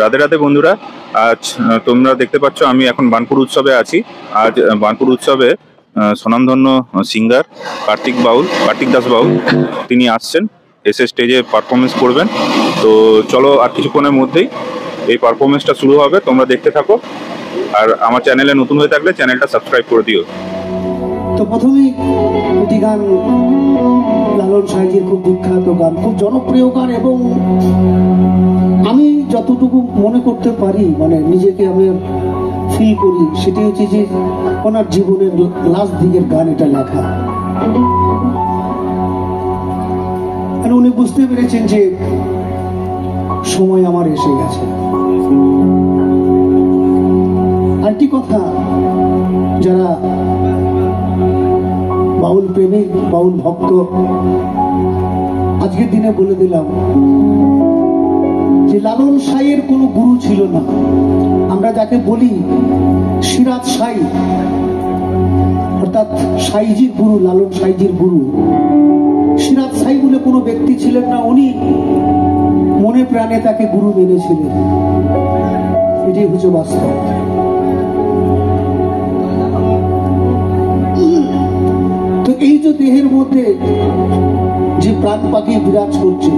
রাধে রাধে বন্ধুরা। আজ তোমরা দেখতে পাচ্ছ আমি এখন বানপুর উৎসবে আছি। আজ বানপুর উৎসবে স্বনামধন্য সিঙ্গার কার্তিক দাস বাউল তিনি আসছেন, এসে স্টেজে পারফরমেন্স করবেন। তো চলো, আর কিছুক্ষণের মধ্যেই এই পারফরমেন্সটা শুরু হবে, তোমরা দেখতে থাকো। আর আমার চ্যানেলে নতুন হয়ে থাকলে চ্যানেলটা সাবস্ক্রাইব করে দিও। তো প্রথমেই একটি গান, লালন সাঁইজির খুব বিখ্যাত গান, খুব জনপ্রিয় গান, এবং আমি যতটুকু মনে করতে পারি, মানে নিজেকে আমি ফিল করি, সেটি হচ্ছে যে ওনার জীবনের লাস্ট দিকের গান এটা লেখা। উনি বুঝতে পেরেছেন যে সময় আমার এসে গেছে। আরেকটি কথা, যারা বাউল প্রেমিক, বাউল ভক্ত, আজকের দিনে বলে দিলাম যে লালন সাঁইয়ের কোনো গুরু ছিল না। আমরা যাকে বলি সিরাজ সাঁই, অর্থাৎ সাঁইজির গুরু, লালন সাঁইজির গুরু সিরাজ সাঁই বলে কোনো ব্যক্তি ছিলেন না। উনি মনে প্রাণে তাকে গুরু মেনেছিলেন, এটাই হচ্ছে বাস্তব। তো এই যে দেহের মধ্যে যে প্রাণ পাখি বিরাজ করছে,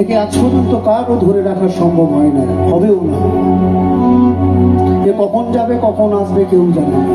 একে আজ পর্যন্ত কারও ধরে রাখা সম্ভব হয় না, হবেও না। এ কখন যাবে, কখন আসবে, কেউ জানে না।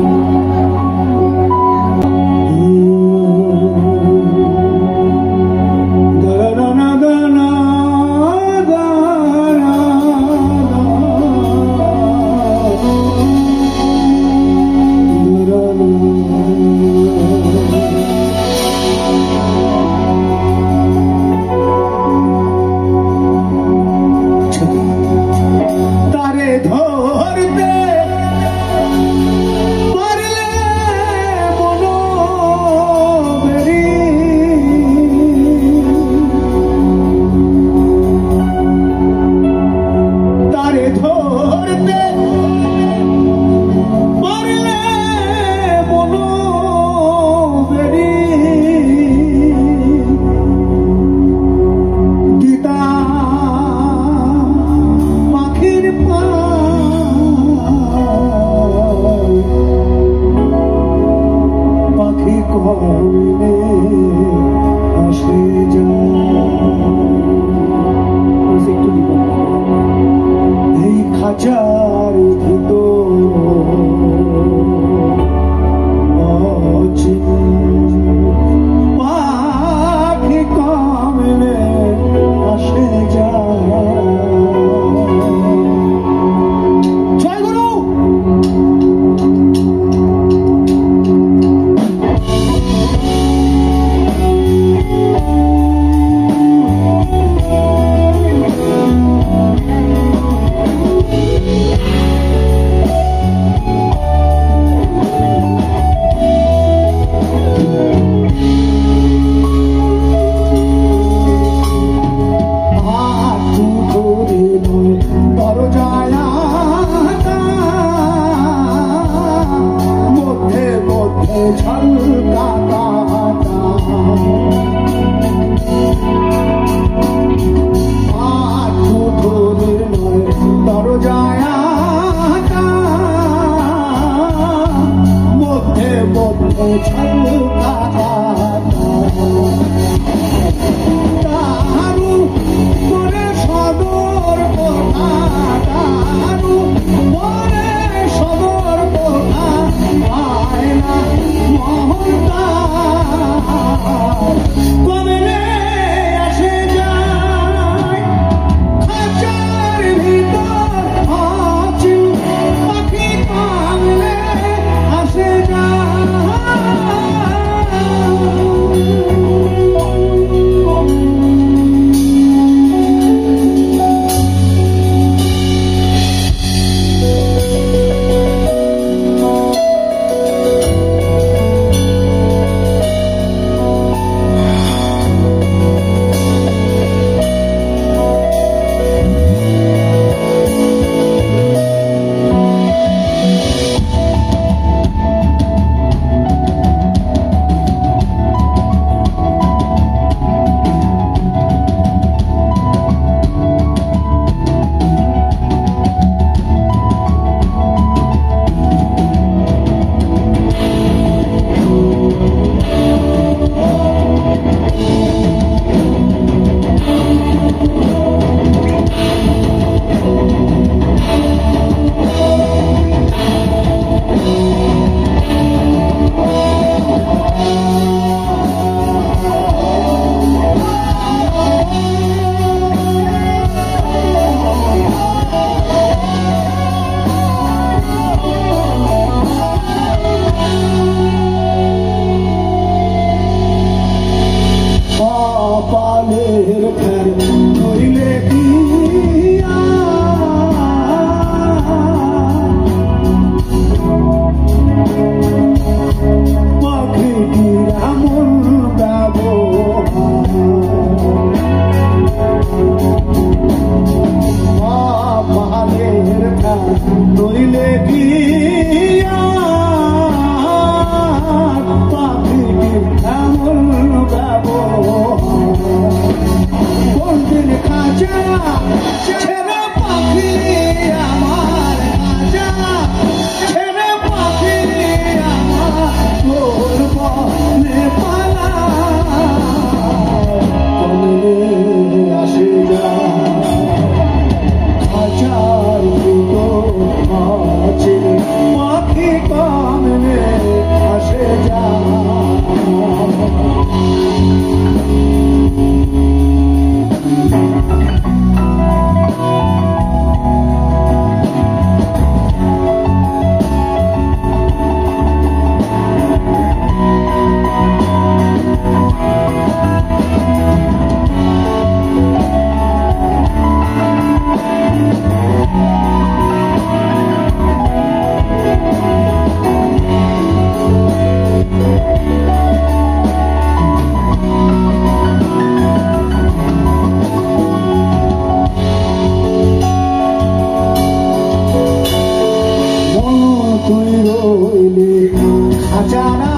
খাজারা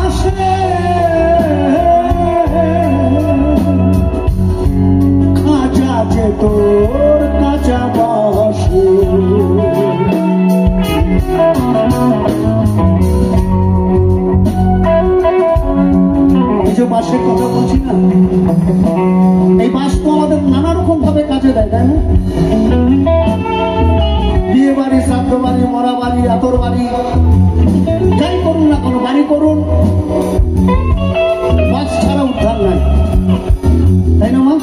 আসে খাজা যে তোর কাঁচা বাসে এই যে বাঁশের কথা বলছি না, এই বাঁশ তো আমাদের নানা রকম ভাবে কাজে দেয়, তাই না? বিয়ে বাড়ি, শ্রাদ্ধ বাড়ি, মরা বাড়ি, আতর বাড়ি, যাই করুন না কোনো বাড়ি করুন, বাঁশ ছাড়া উদ্ধার নাই, তাই না মা?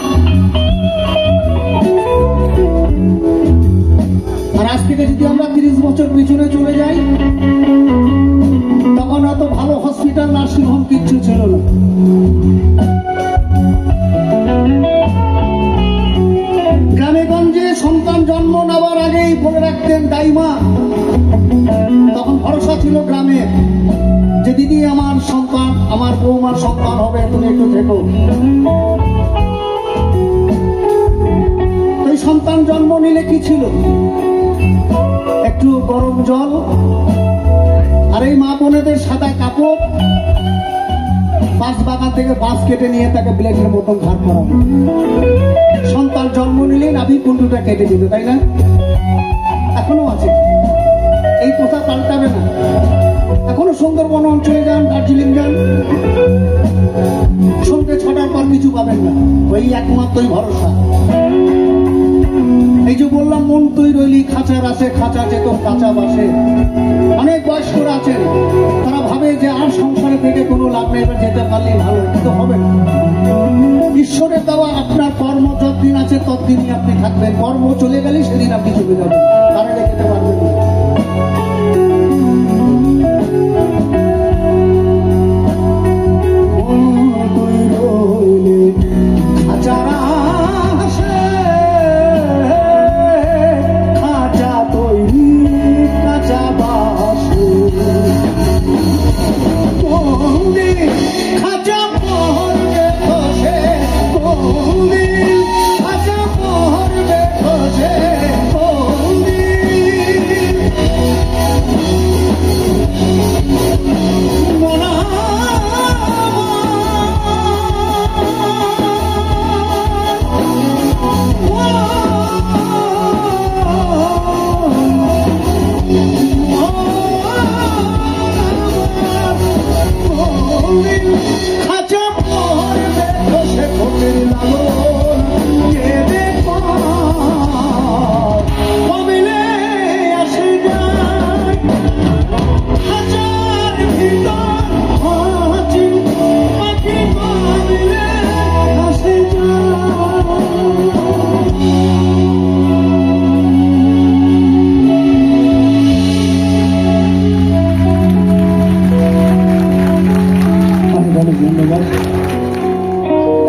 আর আজ থেকে যদি আমরা 30 বছর পিছনে চলে যাই, তখন এত ভালো হসপিটাল, নার্সিং হোম কিচ্ছু ছিল না। গ্রামে গঞ্জে সন্তান জন্ম নেওয়ার আগেই বলে রাখতেন দাইমা, তখন ভরসা ছিল গ্রামে যে দিদি আমার সন্তান, আমার বৌমার সন্তান হবে, তুমি একটু থেকো। এই সন্তান জন্ম নিলে কি ছিল? একটু গরম জল আর এই মা বোনেদের সাদা কাপড়, বাঁশ বাগান থেকে বাঁশ কেটে নিয়ে তাকে ব্লেডের মতন ধার করাবো। সন্তান জন্ম নিলে নাভি কুণ্ডুটা কেটে দিত, তাই না? এখনো আছে, এই প্রথা পাল্টাবে না। এখনো সুন্দরবন অঞ্চলে যান, দার্জিলিং যান, সন্ধ্যে 6টার পর কিছু পাবেন না, ওই একমাত্রই ভরসা। এই যে বললাম মন তুই রইলি খাঁচার আসে খাঁচা যেত কাঁচা বাসে, অনেক বয়স্করা আছেন, তারা ভাবে যে আর সংসারে থেকে কোনো লাভ নেই, এবার যেতে পারলে ভালো, কিন্তু হবে না। ঈশ্বরের দেওয়া আপনার কর্ম যতদিন আছে ততদিনই আপনি থাকবেন, কর্ম চলে গেলে সেদিন আপনি চলে যাবেন, তারা যেতে পারবেন না।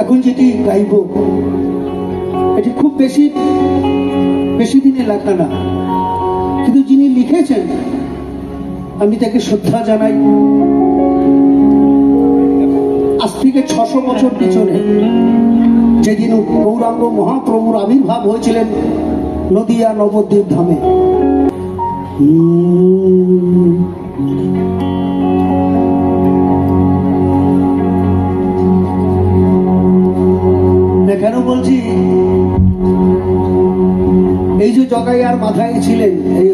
এখন যেটি গাইব এটি খুব বেশি দিনে লেখা না, কিন্তু যিনি লিখেছেন আমি তাকে শ্রদ্ধা জানাই। আজ থেকে 600 বছর পিছনে যেদিন গৌরাঙ্গ মহাপ্রভুর আবির্ভাব হয়েছিলেন নদিয়া নবদ্বীপ ধামে, কেন বলছি, এই যে জগাইয়ার মাথায় ছিলেন, এই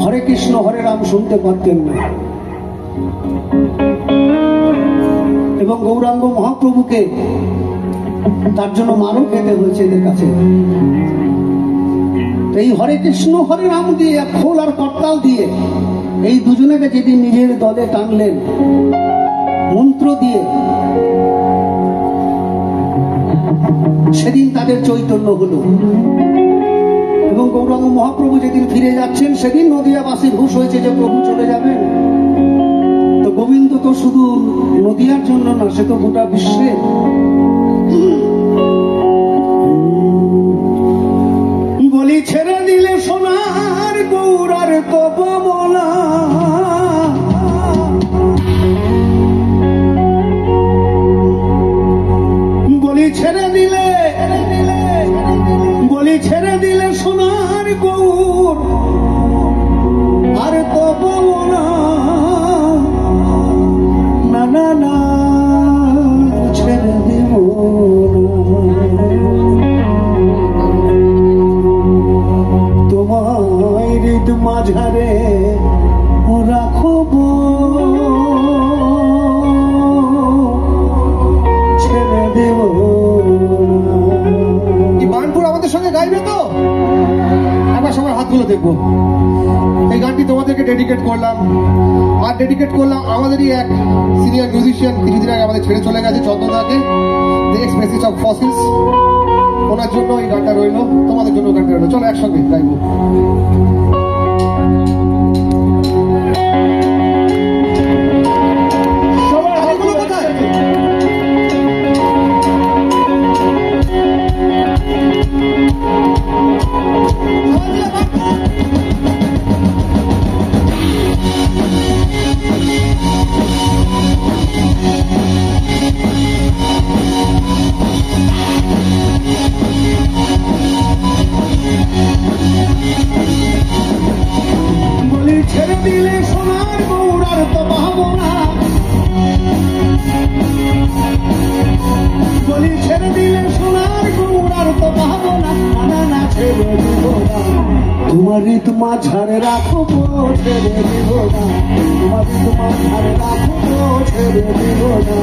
হরে কৃষ্ণ হরে রাম শুনতে পারতেন না, এবং গৌরাঙ্গ মহাপ্রভুকে তার জন্য মারও খেতে হয়েছে এদের কাছে। এই হরে কৃষ্ণ হরে রাম দিয়ে খোল আর করতাল দিয়ে এই দুজনেকে যেদিন নিজের দলে টানলেন মন্ত্র দিয়ে, সেদিন তাদের চৈতন্য হলো। এবং গৌরাঙ্গ মহাপ্রভু যেদিন ফিরে যাচ্ছেন সেদিন নদিয়াবাসীর হুঁশ হয়েছে যে প্রভু চলে যাবেন। তো গোবিন্দ তো শুধু নদিয়ার জন্য না, সে তো গোটা বিশ্বের। বলি ছেড়ে দিলে সোনার গৌরার তব বলা, বলি ছেড়ে দিলে সোনার গৌর আর তব বলা, গাইবে তো? একবার সবার হাতগুলো দেখবো। এই গানটি তোমাদেরকে ডেডিকেট করলাম, আর ডেডিকেট করলাম আমাদেরই এক সিনিয়র মিউজিশিয়ান, কিছুদিন আগে আমাদের ছেড়ে চলে গেছে, চন্দ্রদাকে, দ্য এক্সপ্রেসিস অফ ফসিলস। ওনার জন্য এই গানটা রইলো, তোমাদের জন্য গানটা রইলো। চলো একসঙ্গে গাইবো। ছেড়ে দিলে সোনার গৌরার তো পাবো না, বলি ছেড়ে দিলে সোনার গৌরার তো পাবো না, না না ছেড়ে দিব না, তোমার ঋতুমা ঝাড়ে রাখবো, ছেড়ে দিব না, তোমার ঋতুমা ঝাড়ে রাখবো, ছেড়ে দিব না।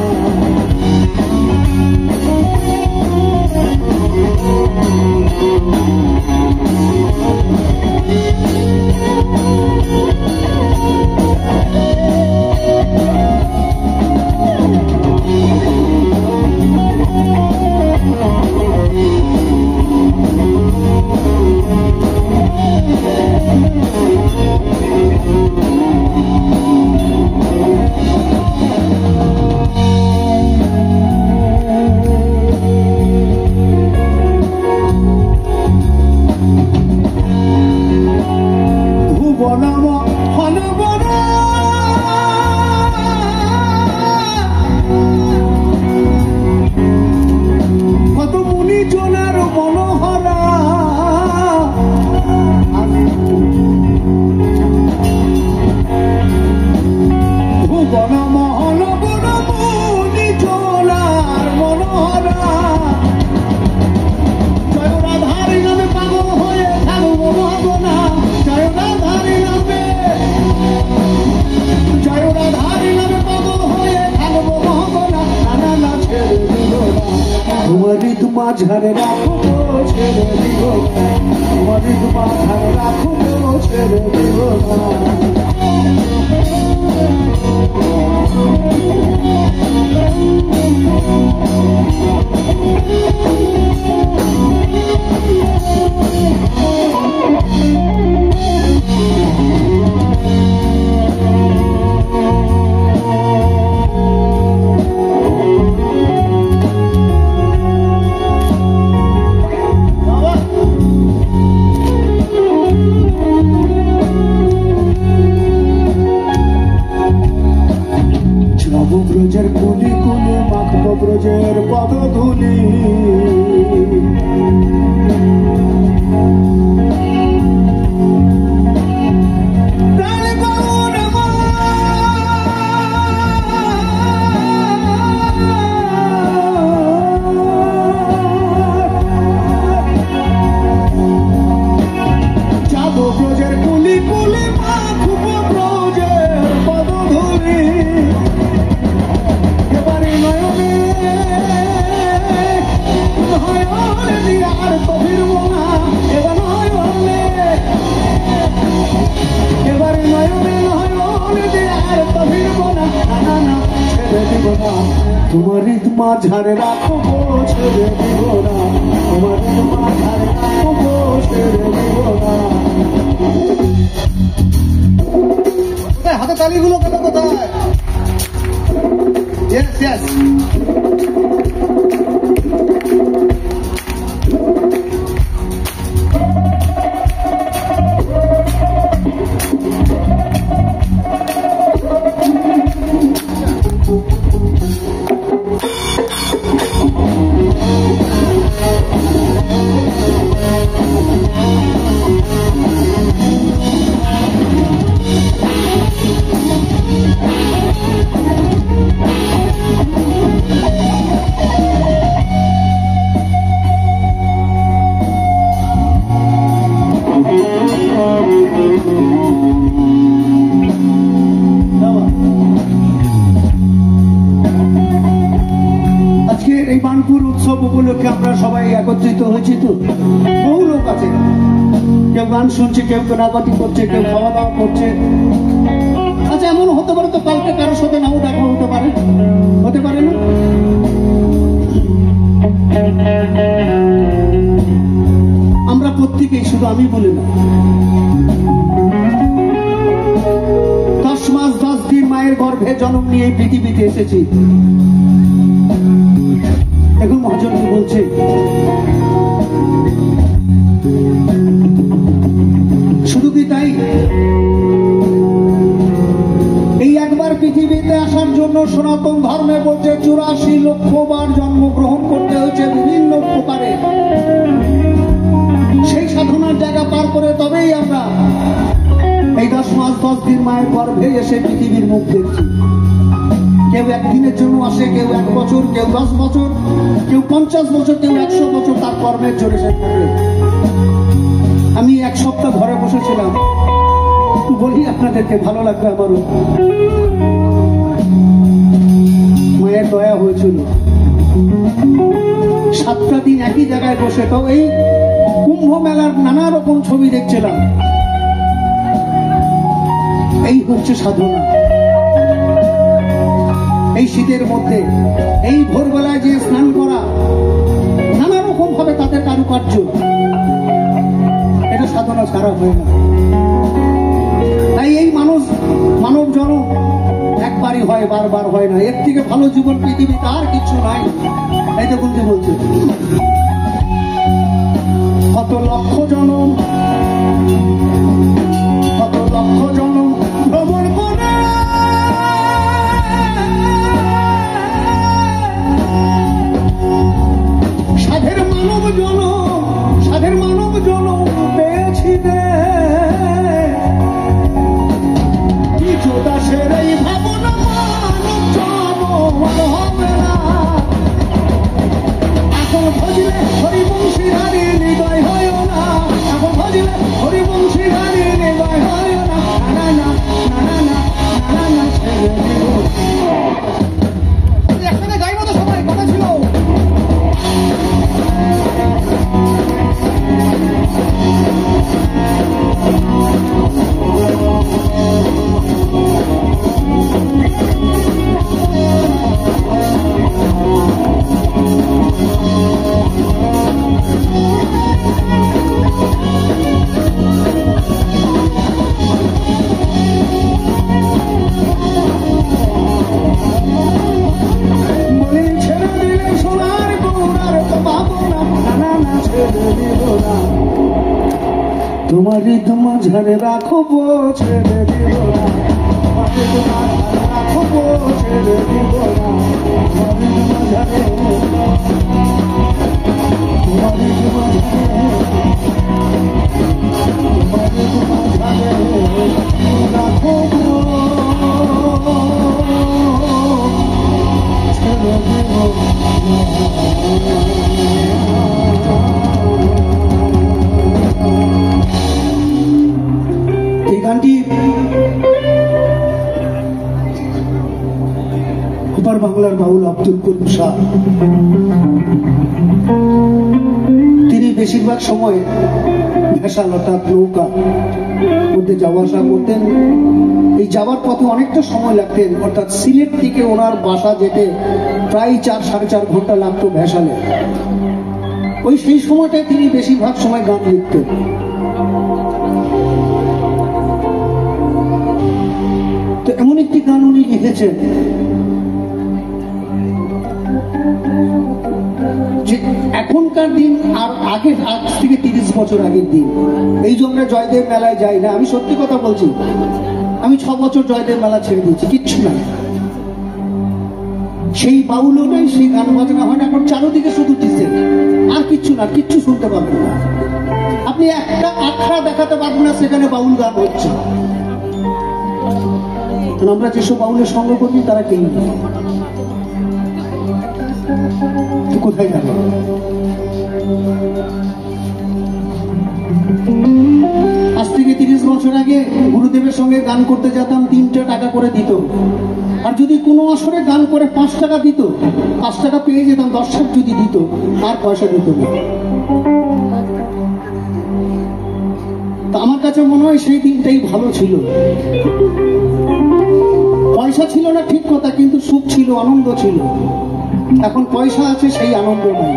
ঝাড়ে রাখবো, ছেড়ে দিব না, তোমার ঋতুমা ঝাড়ে রাখবো, ছেড়ে দিব না। ব্রজের কুলি কুলি মাখব ব্রজের পদধূলি, যাব ব্রজের কুলি কুলি মাখব ব্রজের পদধূলি, আর তো ফিরবো না, এবারে নয়নে নয়নে দিয়ে আর তো ফিরবো না, না না ছেড়ে দিব না, তোমার ঋতুমা ঝাড়ে রাখবো, ছেড়ে দিব না, তোমার ঋতুমা ঝাড়ে রাখবো, ছেড়ে দিব না। হাতে তালিগুলো কত কোথায়? Yes, yes. একত্রিত হয়েছি তো, বহু লোক আছে, কেউ গান শুনছে, কেউ কেনাকাটি করছে, কেউ খাওয়া দাওয়া করছে। আচ্ছা, এমন হতে পারে তো কালকে কারোর সাথে নাও দেখা হতে পারে, হতে পারে না? আমরা প্রত্যেকেই, শুধু আমি বলি না, 10 মাস 10 দিন মায়ের গর্ভে জন্ম নিয়ে পৃথিবীতে এসেছি। এখন মহাজন কি বলছে, শুধু কি তাই? এই একবার পৃথিবীতে আসার জন্য সনাতন ধর্মে বলছে 84 লক্ষ বার জন্মগ্রহণ করতে হয়েছে বিভিন্ন প্রকারে। সেই সাধনার জায়গা পার করে তবেই আমরা এই 10 মাস 10 দিন মায়ের গর্ভে এসে পৃথিবীর মুখ দেখছি। কেউ একদিনের জন্য আসে, কেউ 1 বছর, কেউ 10 বছর, কেউ 50 বছর, কেউ 100 বছর তার কর্মের জোরে সে থাকে। আমি 1 সপ্তাহ ঘরে বসেছিলাম, বলি আপনাদেরকে, ভালো লাগবে আমারও। মায়ের দয়া হয়েছিল, 7টা দিন একই জায়গায় বসে, তো এই কুম্ভ মেলার নানা রকম ছবি দেখছিলাম। এই হচ্ছে সাধনা। এই শীতের মধ্যে এই ভোরবেলায় যে স্নান করা, নানা রকম ভাবে তাদের কারুকার্য, এটা সাধনা ছাড়া হয় না। তাই এই মানব জন্ম একবারই হয়, বারবার হয় না। এর থেকে ভালো জীবন পৃথিবীতে আর কিছু নাই। এই দেখুন যে বলছে, কত লক্ষ জনম, কত লক্ষ জনম ভ্রমণ করে সাধের মানব জনম পেয়েছি রে। কিছু দাসের এই ভাবনা মানব জনম হবে না। এখন ভজলে হরিবংশী রানী হৃদয় হয় না, এখন ভজলে হরিবংশী রানী হৃদয় হয় না। না না না না না না ছেড়ে দিও। একসাথে গাইব তো সবাই, কথা ছিল। তোমারই তোমার ঝাড়ে রাখবো, ছেড়ে দিব না। তোমারই তোমার ঝাড়ে রাখবো, ছেড়ে দিব না। তোমারই তোমার ঝাড়ে, তোমারই তোমার ঝাড়ে, তোমারই তোমার ঝাড়ে রাখবো, ছেড়ে দিব না। এই গানটি ওপার বাংলার বাউল আব্দুল করিম শাহ, তিনি বেশিরভাগ সময় ভেসাল অর্থাৎ নৌকা মধ্যে যাওয়া আসা করতেন। এই যাওয়ার পথে অনেকটা সময় লাগতেন, অর্থাৎ সিলেট থেকে ওনার বাসা যেতে প্রায় 4-4.5 ঘন্টা লাগতো ভেসালে। ওই সেই সময়টায় তিনি বেশিরভাগ সময় গান লিখতেন। তো এমন একটি গান উনি লিখেছেন যে এখনকার দিন আর আগে, আজ থেকে 30 বছর আগের দিন। এই যে আমরা জয়দেব মেলায় যাই না, আমি সত্যি কথা বলছি, আমি 6 বছর জয়দেব মেলা ছেড়ে দিয়েছি, কিচ্ছু নাই। সেই বাউলও নেই, সেই গান বাজনা হয় না, এখন চারোদিকে শুধু ডিজে, আর কিচ্ছু না, কিচ্ছু শুনতে পাবেন না। আপনি একটা আখড়া দেখাতে পারবেন না সেখানে বাউল গান হচ্ছে। আমরা যেসব বাউলের সঙ্গ করি তারা কেউ নেই, কোথায় যাবে? আজ থেকে 30 বছর আগে গুরুদেবের সঙ্গে গান করতে যেতাম, 3টা টাকা করে দিত, আর যদি কোনো আসরে গান করে 5 টাকা দিত, 5 টাকা পেয়ে যেতাম। দর্শক যদি দিত আর পয়সা দিত না। তা আমার কাছে মনে হয় সেই দিনটাই ভালো ছিল। পয়সা ছিল না ঠিক কথা, কিন্তু সুখ ছিল, আনন্দ ছিল। এখন পয়সা আছে, সেই আনন্দ নাই।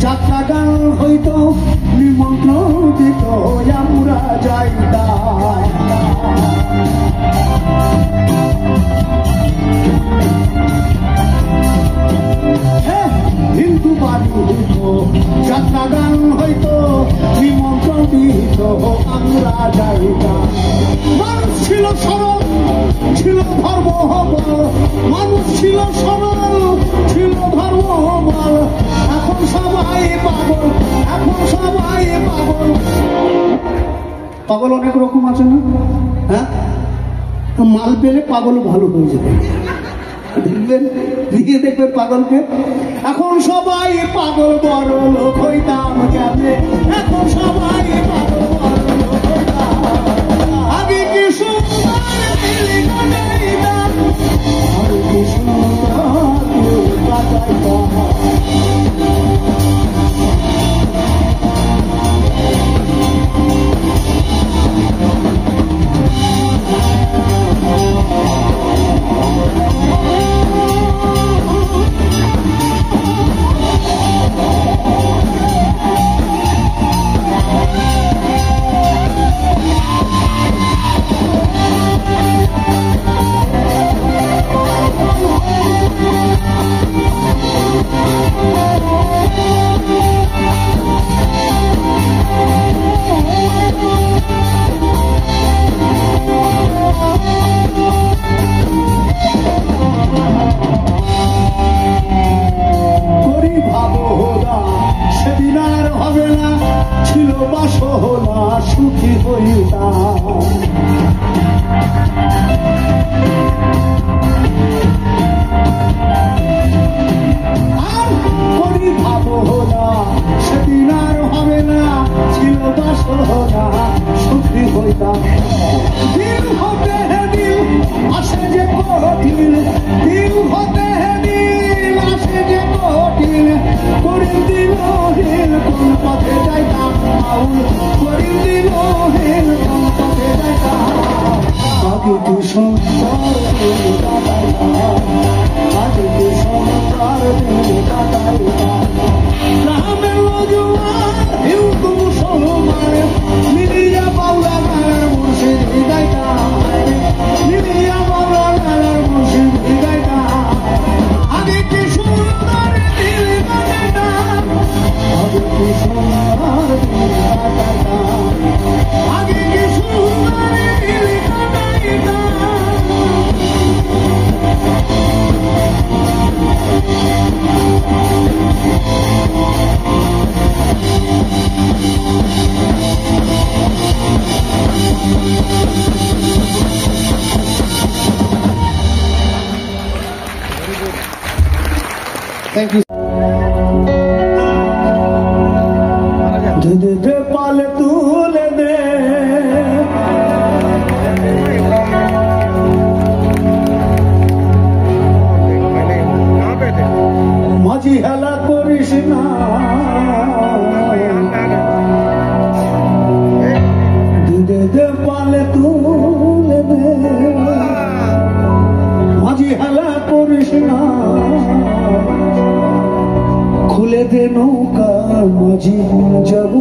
যাত্রা গান হইতো, নিমন্ত্রণ দিত, আমরা যাইতাম। হিন্দু বাড়ি হইত, যাত্রা গান হইতো, নিমন্ত্রণ দিত, আমরা যাইতাম। মানুষ ছিল সরল, ছিল ধর্ম বল, মানুষ ছিল সরল, ছিল ধর্ম বল। এখন সবাই পাগল, এখন সবাই পাগল। পাগল অনেক রকম আছে না? হ্যাঁ, মাল পেলে পাগল ভালো হয়ে যাবে। দেখবেন, দিয়ে দেখবেন পাগলকে। এখন সবাই পাগল, বড় লোক হইতাম কেমনে? এখন সবাই পাগল, বড় লোক হইতাম। আগে কি সুন্দর দিলি কাটাইতাম, আগে কি সুন্দর দিলি কাটাইতাম। বাসনা সুখী হইতাম আর করি ভাবনা সেদিন আর হবে না ছিল বাসনা সুখী হইতাম দিন হতে দিন আসে যে কঠিন দিন হতে দিন আসে যে কঠিন করে দিল হিল কোন পথে যাইতাম করে দিল হিল কোন পথে যাইতাম আগে কি সংসার দিন কাটাইতাম আগে কি সংসার দিন কাটাইতাম রামের লজুয়ান হিউ তুম সলমায় মিলিয়া বাউলা গানের মুর্শিদ হৃদয়তাম মিলিয়া বাউলা গানের মুর্শিদ হৃদয়তাম আগে কি সুন্দর দিল কাটাইতাম আগে কি সুন্দর দিল কাটাইতাম আগে কি সুন্দর দিল কাটাইতাম Thank you. दे पाल तूल दे माझी हेला करिस ना दे पाल तूल दे माझी हेला करिस ना খুলে দে নৌকা মাঝি যাব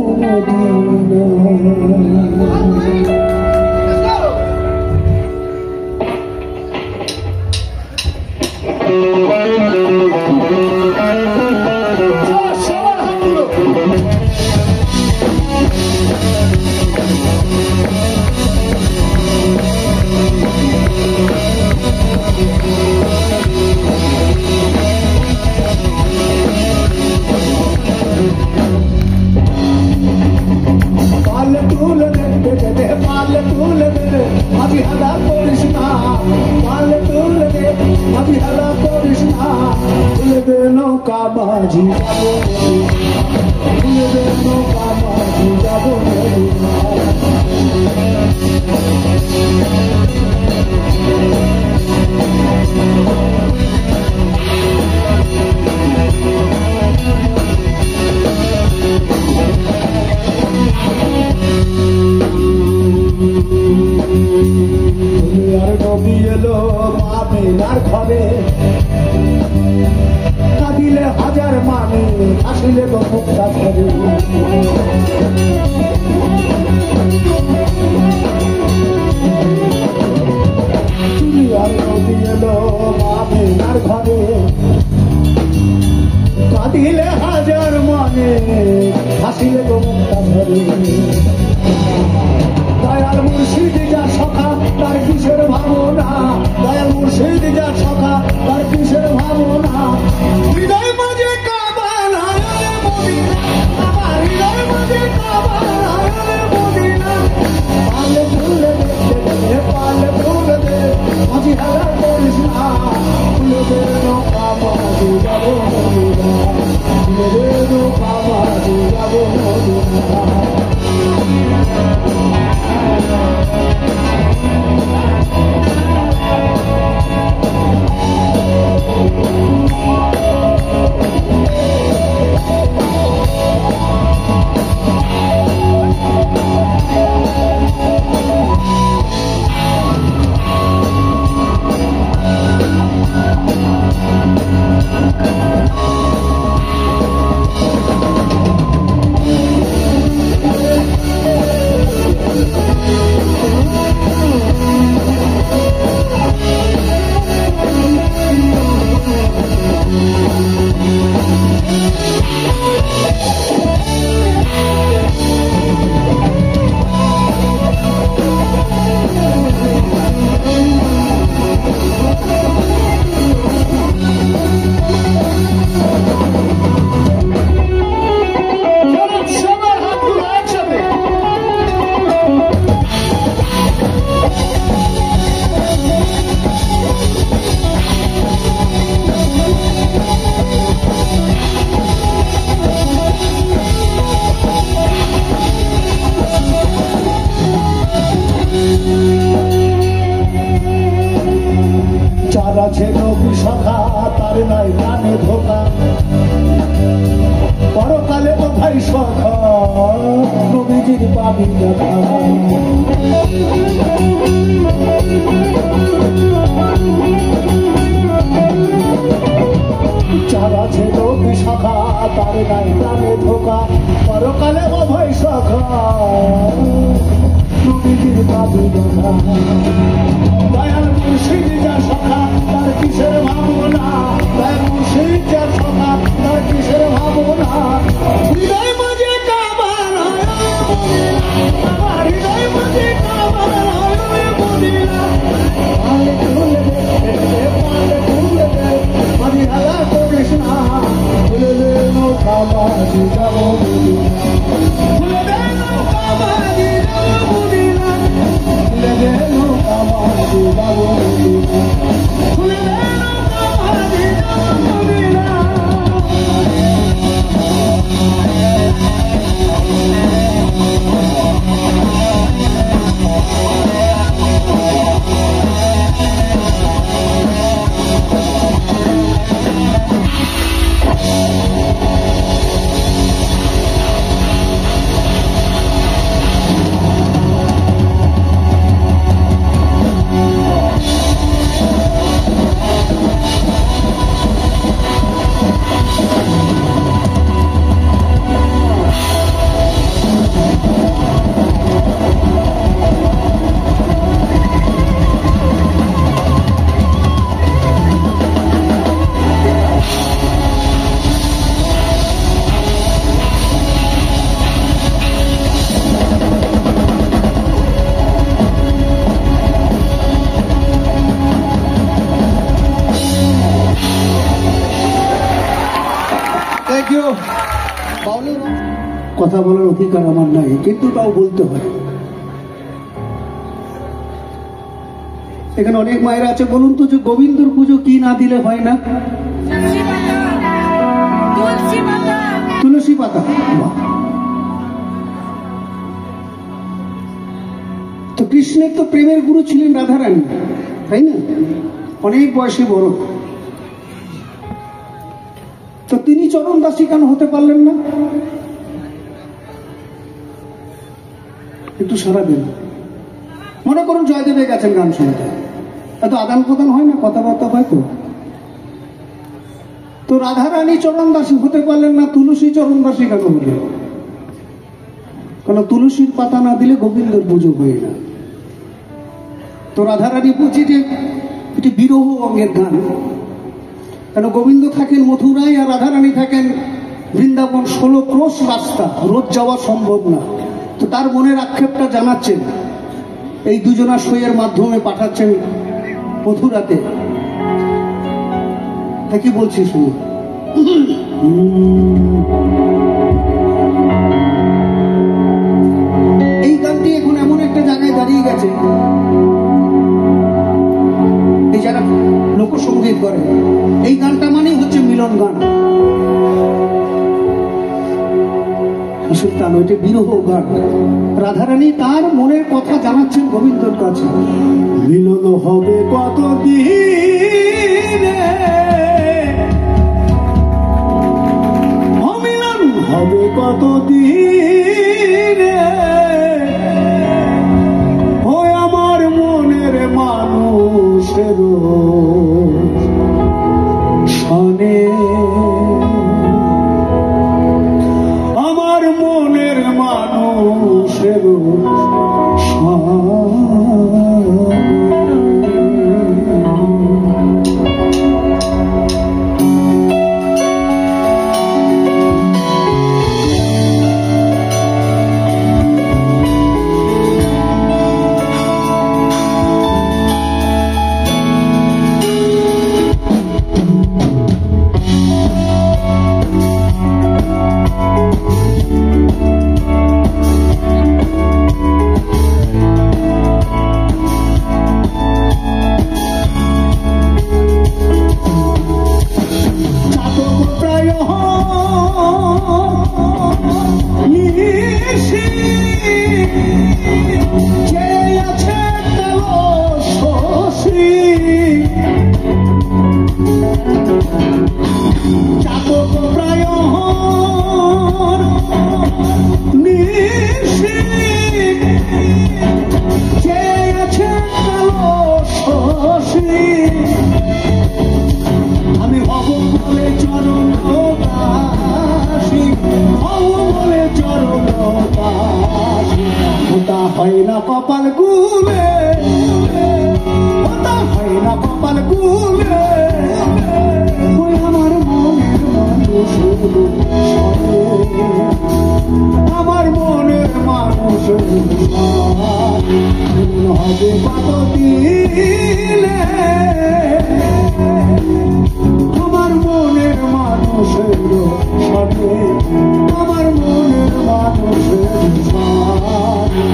নৌকা মাঝি যাব নৌকা মাঝি যাব আর নবী এলো মামিনার ঘরে কাঁদিলে হাজার মানে আসিলে তো মুক্তা ধরে আর নবী এলো মামিনার ঘরে কাঁদিলে হাজার মানে আসিলে তো মুক্তা ধরে দয়াল মুর্শিদ যা সখা তার কিসের ভাবনা দয়াল মুর্শিদ যা সখা তার কিসের ভাবনা হৃদয় মাঝে কাবানা মদিনা আমার হৃদয় মাঝে কাবানা মদিনা পালে ফুলে দে পালে ফুলে দে মাঝি হারা করিস না ফুলে দে নৌকা মাঝি যাব মদিনা ফুলে দে নৌকা মাঝি যাব মদিনা আছে নবী সখা তার নাই প্রাণে ধোকা পরকালে ও ভাই সখা নবীজির পাবি দেখা যার আছে নবী সখা তার নাই প্রাণে ধোকা পরকালে ও ভাই সখা নবীজির পাবি দেখা দয়াল মুর্শিদ যার সখা তার কিসের ভাবনা দয়াল মুর্শিদ যার সখা তার কিসের ভাবনা হৃদয় মাঝে কাবার আমার হৃদয় মাঝে কাবার মদিনা পালে খুলে দে পালে খুলে দে মদিনা করিস না খুলে দে নৌকা বাজি যাবো খুলে দে নৌকা বাজি যাবো মদিনা খুলে দে নৌকা বাজি যাবো মদিনা খুলে দে নৌকা বাজি যাবো মদিনা কথা বলার অধিকার আমার নাই, কিন্তু তাও বলতে হয়। এখানে অনেক মায়েরা আছে, বলুন তো যে গোবিন্দর পুজো কি না দিলে হয় না? তুলসী পাতা। তো কৃষ্ণের তো প্রেমের গুরু ছিলেন রাধারানী, তাই না? অনেক বয়সে বড়, তো তিনি চরণ দাসী কেন হতে পারলেন না? একটু সারা দিন মনে করুন জয়দেবে গেছেন গান শুনতে, এত আদান প্রদান হয় না, কথাবার্তা হয় তো। তো রাধারানী চরণ দাসী হতে পারলেন না, তুলসী চরণ দাসী কেন হলেন? কারণ তুলসীর পাতা না দিলে গোবিন্দর পুজো হয় না। তো রাধারানী বলছি যে এটি বিরহ অঙ্গের গান, কেন গোবিন্দ থাকেন মথুরায় আর রাধারানী থাকেন বৃন্দাবন, 16 ক্রোশ রাস্তা, রোজ যাওয়া সম্ভব না। তো তার মনের আক্ষেপটা জানাচ্ছেন, এই দুজনা সইয়ের মাধ্যমে পাঠাচ্ছেন মথুরাতে। তা কি বলছি শুনি। এই গানটি এখন এমন একটা জায়গায় দাঁড়িয়ে গেছে, এই যারা লোকসঙ্গীত করে, এই গানটা মানেই হচ্ছে মিলন গান। সুলতান ওইটা বিরহ গান। রাধারানী তার মনের কথা জানাচ্ছেন গোবিন্দর কাছে। মিলন হবে কতদিনে, মিলন হবে কতদিনে, ও আমার মনের মানুষের সনে, মনের মানুষের ওটা হয় না কপাল গুলে, ওটা হয় না কপাল গুলে, ওই আমার মনের মানুষ, আমার মনের মানুষ হবে কত দিলে, আমার মনের মানুষের সাথে, আমার মনের মানুষের সাথে।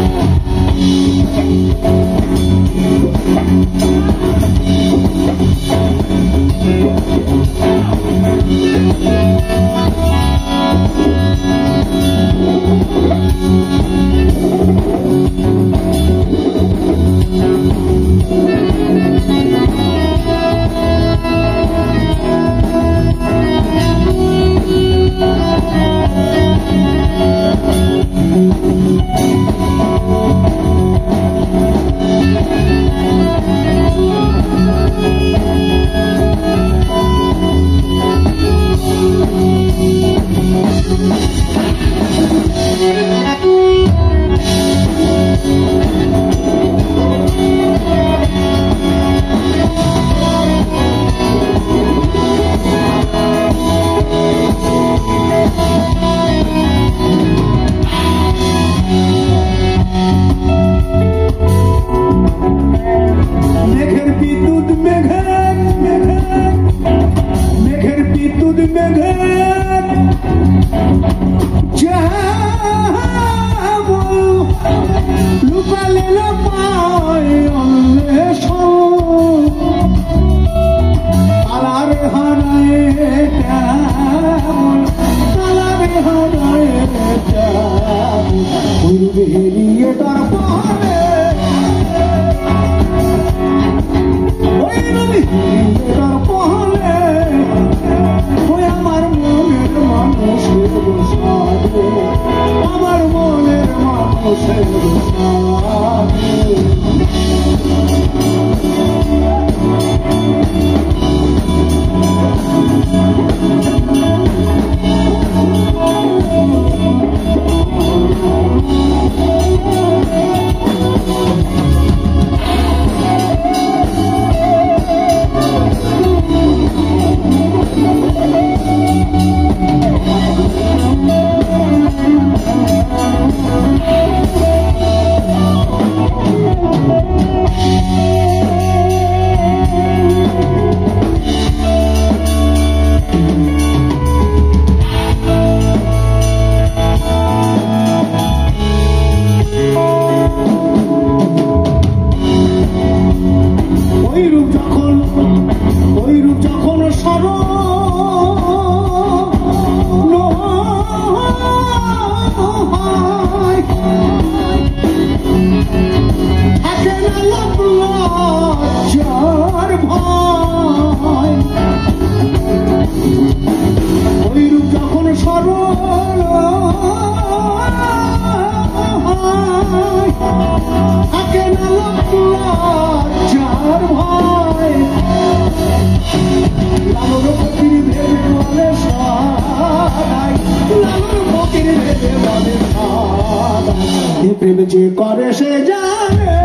প্রেম যে করে সে জানে,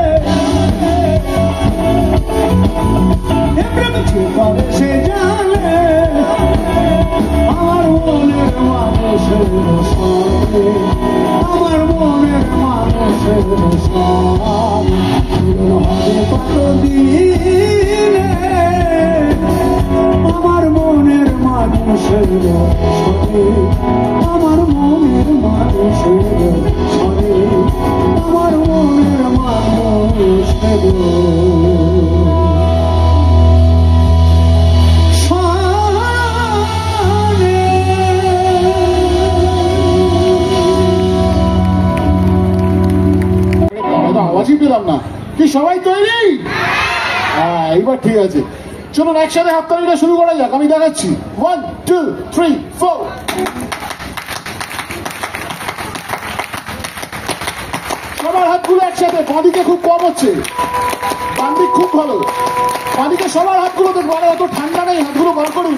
প্রেম যে করে সে জানে, আমার মনের মানুষের সাথে, আমার মনের মানুষের সাথে হবে কত দিনে, আমার মনের মানুষের সাথে, আমার মনের মানুষের সাথে, আমার মনের মানুষের আওয়াজই পেলাম না। কি সবাই তৈরি? হ্যাঁ, এইবার ঠিক আছে। চলুন একসাথে হাততালিটা শুরু করা যাক। আমি দেখাচ্ছি 1 2 3 4। সবার হাতগুলো একসাথে। বাঁদিকে খুব কম হচ্ছে, বাঁদিক খুব ভালো। বাঁদিকে সবার হাতগুলো দেখবো, অত ঠান্ডা নেই, হাতগুলো বার করুন।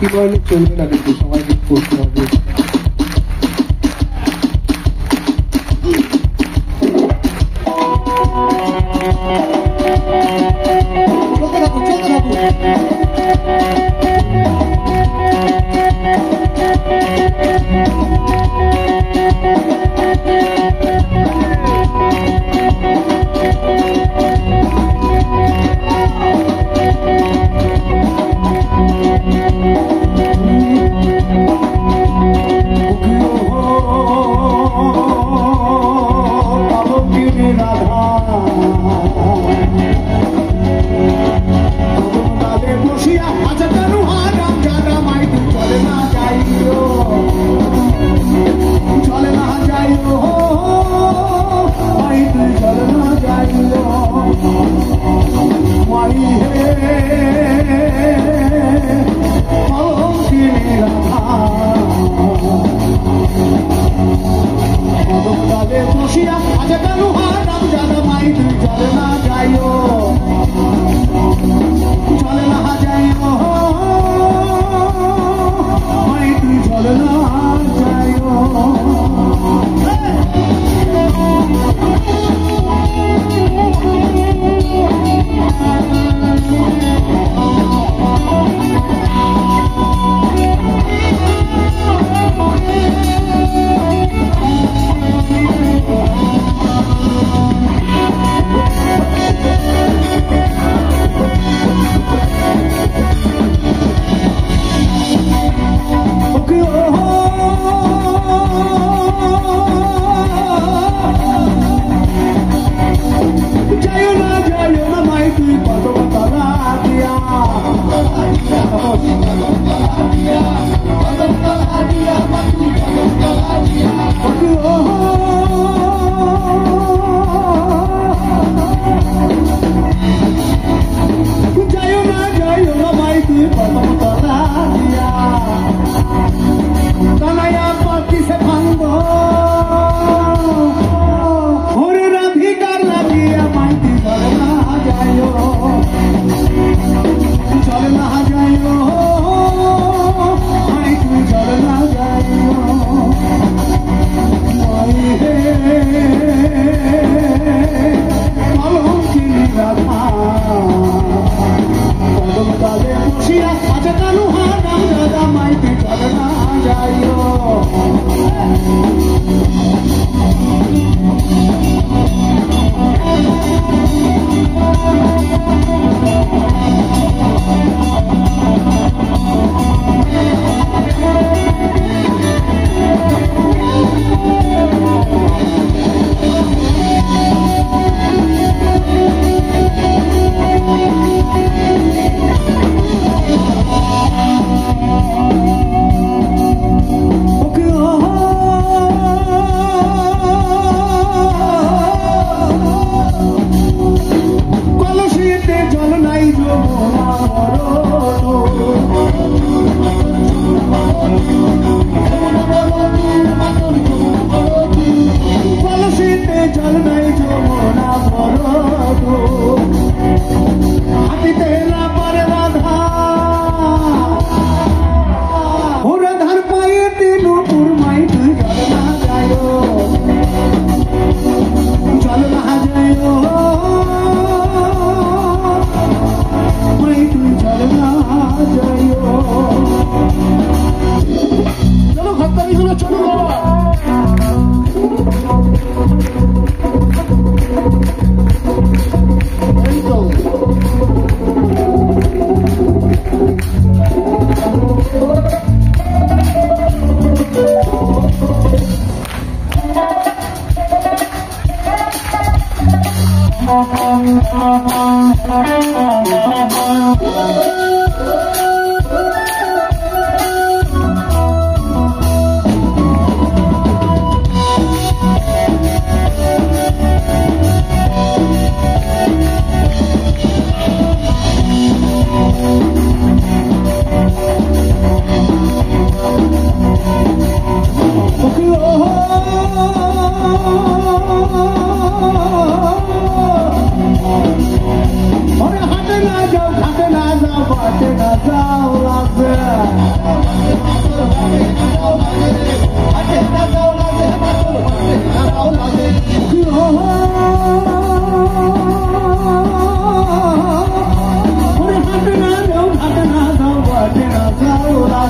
কি বললে চলবে না, কিন্তু সবাইকে করতে হবে।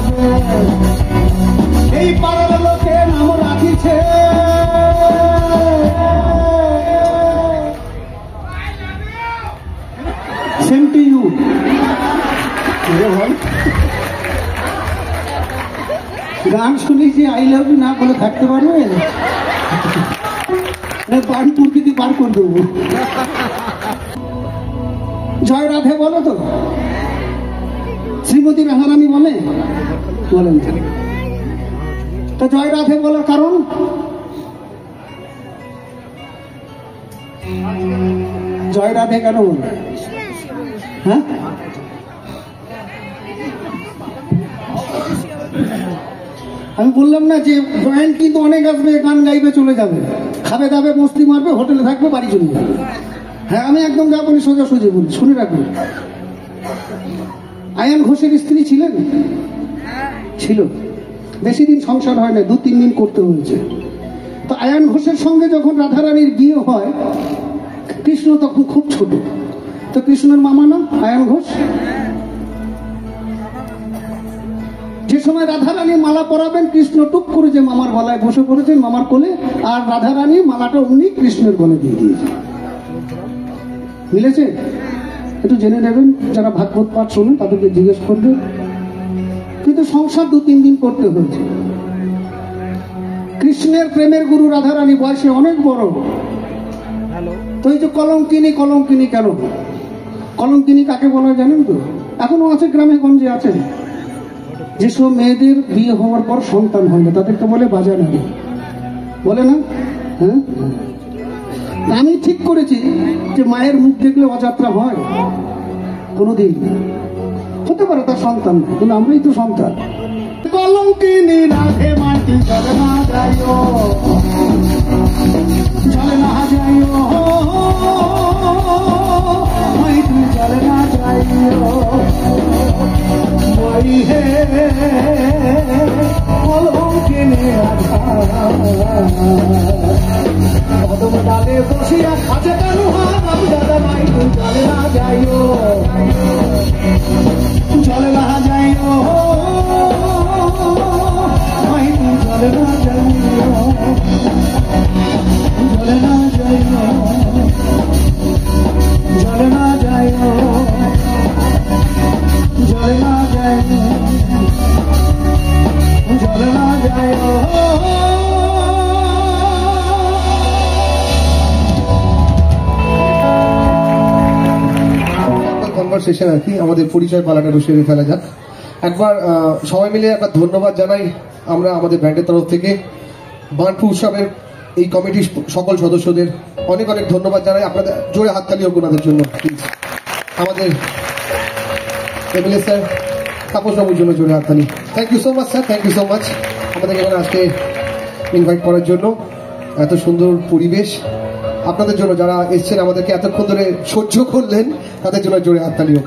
লাগে এই পাড়ার লোকে নাম রাখিছে সেম টু ইউ। গান শুনেছি আই লাভ ইউ না বলে থাকতে পারবে? বানপুর দিদি বার করে দেবো। জয় রাধে বলো তো, শ্রীমতী রাধারানী বলে বলেন তো জয় রাধে বলার কারণ? জয় রাধে কেন বলে? হ্যাঁ, আমি বললাম না যে জয়েন্ট কিন্তু অনেক আসবে, গান গাইবে, চলে যাবে, খাবে দাবে, মস্তি মারবে, হোটেলে থাকবে, বাড়ি চলে যাবে। হ্যাঁ, আমি একদম যাবো সোজাসুজি বলি, শুনে রাখবেন। আয়ান ঘোষের স্ত্রী ছিলেন, ছিল, বেশি দিন সংসার হয় না, 2-3 দিন করতে হয়েছে। তো আয়ান ঘোষের সঙ্গে যখন রাধারানীর বিয়ে হয়, কৃষ্ণ তখন খুব ছোট। তো কৃষ্ণের মামা নাম আয়ান ঘোষ। যে সময় রাধারানী মালা পরাবেন, কৃষ্ণ টুক করে যে মামার গলায় বসে পড়েছেন, মামার কোলে, আর রাধারানী মালাটা অমনি কৃষ্ণের গলে দিয়ে দিয়েছে। মিলেছে? একটু জেনে নেবেন, যারা ভাগবত পাঠ শোনেন তাদেরকে জিজ্ঞেস করবেন। কিন্তু সংসার 2-3 দিন করতে হয়েছে। কৃষ্ণের প্রেমের গুরু রাধারানী বয়সে অনেক বড়। তো এই যে কলঙ্কিনী, কলঙ্কিনী কেন? কলঙ্কিনী কাকে বলা জানেন তো? এখনো আছে, গ্রামে গঞ্জে আছে। যেসব মেয়েদের বিয়ে হওয়ার পর সন্তান হয় না, তাদেরকে বলে বাজা নারী, বলে না? হ্যাঁ, আমি ঠিক করেছি যে মায়ের মুখ দেখলে অযাত্রা হয়, কোনোদিন হতে পারে তার সন্তান, কিন্তু আমরাই তো সন্তান। কলঙ্কিনী রাধে মাটি চলে না যাইও, চলে না যাইও, মাটি চলে না যাইও, ওই হে কলঙ্কিনী রাধা কদম ডালে বসিয়া খাজে কানু হাম দাদা মাই তুই চলে না যাইও, চলে না যাইও, মাই তুই চলে না যাইও, চলে না যাইও, চলে না যাইও, চলে না যাইও, চলে না যাইও। কনভারসেশন আর কি, আমাদের পরিচয় পালাটা সেরে ফেলা যাক। একবার সবাই মিলে একবার ধন্যবাদ জানাই আমরা আমাদের ব্যান্ডের তরফ থেকে বানপুর উৎসবের এই কমিটির সকল সদস্যদের অনেক অনেক ধন্যবাদ জানাই। আপনাদের জোরে হাততালি হোক ওনাদের জন্য প্লিজ। আমাদের এমএলএ স্যার তাপস বাবুর জন্য জোরে হাততালি। Thank you so much sir, thank you so much আমাদেরকে এখানে আজকে ইনভাইট করার জন্য। এত সুন্দর পরিবেশ আপনাদের জন্য, যারা এসছেন আমাদেরকে এতক্ষণ ধরে সহ্য করলেন, তাদের জন্য জোরে হাততালি হোক।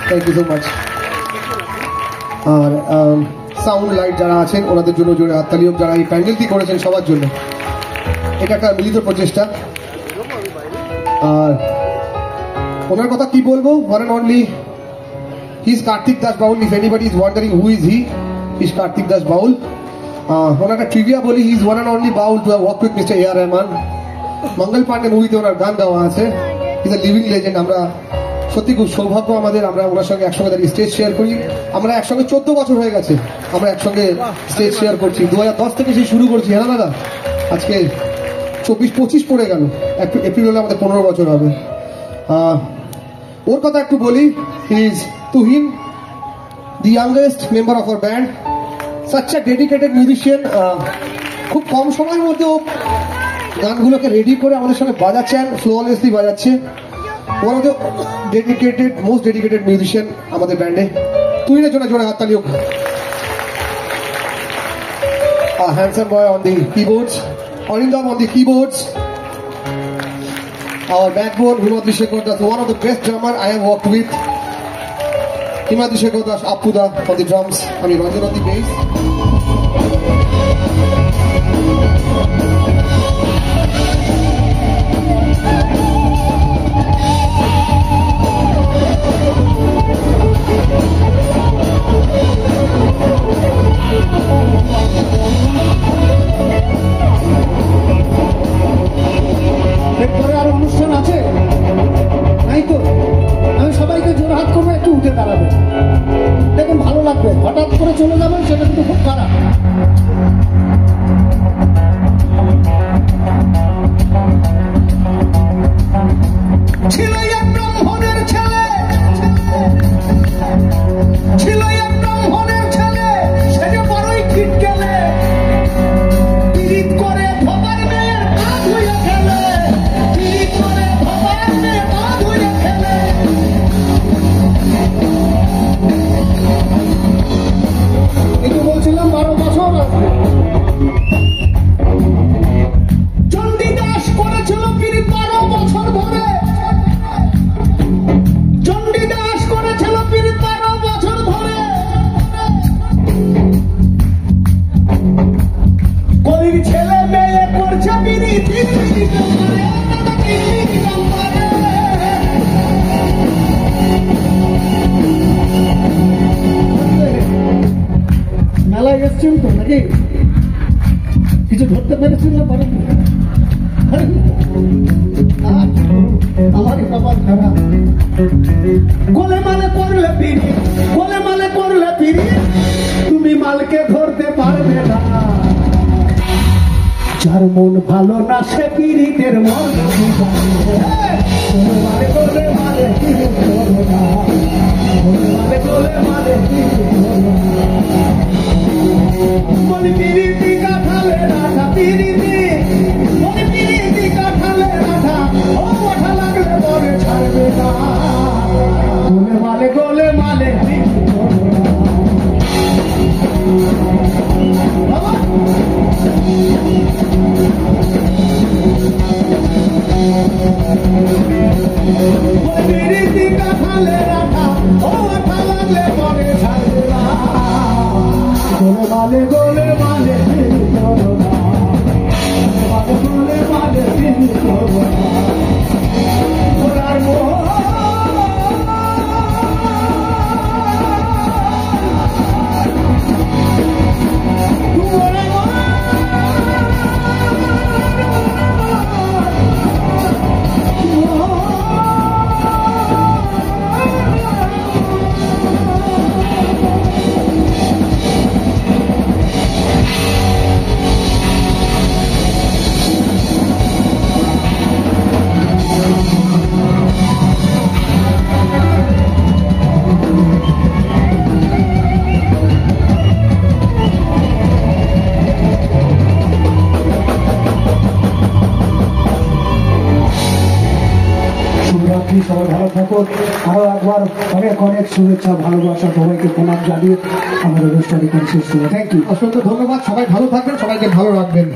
Thank you so much. আর সাউন্ড লাইট যারা আছেন ওনাদের জন্য জোরে হাততালি হোক, যারা এই প্যান্ডেলটি করেছেন সবার জন্য। এটা একটা মিলিত প্রচেষ্টা। আর ওনার কথা কি বলবো, one and only he is Kartik Das Baul. If anybody is wondering who is he, is Kartik Das Baul. ওনার একটা ট্রিভিয়া বলি, he is one and only Baul to work with mister A R Rahman. Mangal Pandey মুভিতে ওনার গান গাওয়া আছে। Is a living legend. আমরা সত্যি খুব সৌভাগ্য আমাদের, আমরা ওনার সঙ্গে একসঙ্গে দাঁড়িয়ে স্টেজ শেয়ার করি। আমরা একসঙ্গে 14 বছর হয়ে গেছে আমরা একসঙ্গে স্টেজ শেয়ার করছি। 2010 থেকে সেই শুরু করছি। হ্যাঁ দাদা, আজকে 24-25 পড়ে গেল, এপ্রিল হলে আমাদের 15 বছর হবে। ওর কথা একটু বলি। He is Tuhin, the youngest member of our band, such a dedicated musician. খুব কম সময়ের মধ্যে ও গানগুলোকে রেডি করে আমাদের সঙ্গে বাজাচ্ছেন, ফ্লোলেসলি বাজাচ্ছে। One of the dedicated, most dedicated musician আমাদের ব্যান্ডে। তুহিনের জন্য জোরে হাততালি হোক। Handsome boy on the keyboards, Arindam on the keyboards, our backbone Himadri Shekhar Das, one of the best drummer I have worked with. Himadri Shekhar Das, Appuda on the drums, Ami Ranjan on the bass. আমি সবাইকে জোর হাত করবো, একটু উঠে দাঁড়াবে, দেখুন ভালো লাগবে। হঠাৎ করে চলে যাবেন সেটা কিন্তু খুব খারাপ। ছিল এক ব্রাহ্মণের ছেলে, ছিল এক ব্রাহ্মণের ছেলে, সে যে বড়ই কিটকেলে, পীড়িত করে ভবার মেয়ের পা ধুয়ে খেলে, পীড়িত করে ভবার মেয়ের পা ধুয়ে খেলে। এই যে বলছিলাম 12 বছর আসবে। চণ্ডীদাস করেছিল পীড়িত 12 বছর ধরে, চণ্ডীদাস করেছিল পীড়িত 12 বছর ধরে। কলির ছেলে মেয়ে করছে পীড়িত, মেলায় এসছেন তো নাকি? কিছু ধরতে পেরেছেন না? পারেন? আমারই কপাল খারাপ। গোলে মালে করলে পিড়ি, গোলে মালে করলে পিড়ি, তুমি মালকে ধরতে পারবে না। যার মন ভালো না সে পীড়িতের মন মালে গোলে মালে পিড়ি করো না, মালে গোলে মালে পিড়ি করো না। মন পিড়িতি কাঠালে রাধা পিড়িতি, মন পিড়িতি কাঠালে রাধা, ও ওঠা লাগলে পরে ছাড়বে না। গোলে মালে পিড়ি করো না। বাবা পিড়িতি কাঠালে রাধা, ও ওঠা লাগলে পরে ছাড়বে না। গোলে মালে পিড়ি করো না, গোলে মালে পিড়ি করো না। গোলার মোহ সবাই ভালো থাকুন। আরো একবার অনেক অনেক শুভেচ্ছা, ভালোবাসা, সবাইকে প্রণাম জানিয়ে আমাদের অনুষ্ঠানে শেষ করবো। থ্যাংক ইউ, অসংখ্য ধন্যবাদ। সবাই ভালো থাকবেন, সবাইকে ভালো রাখবেন।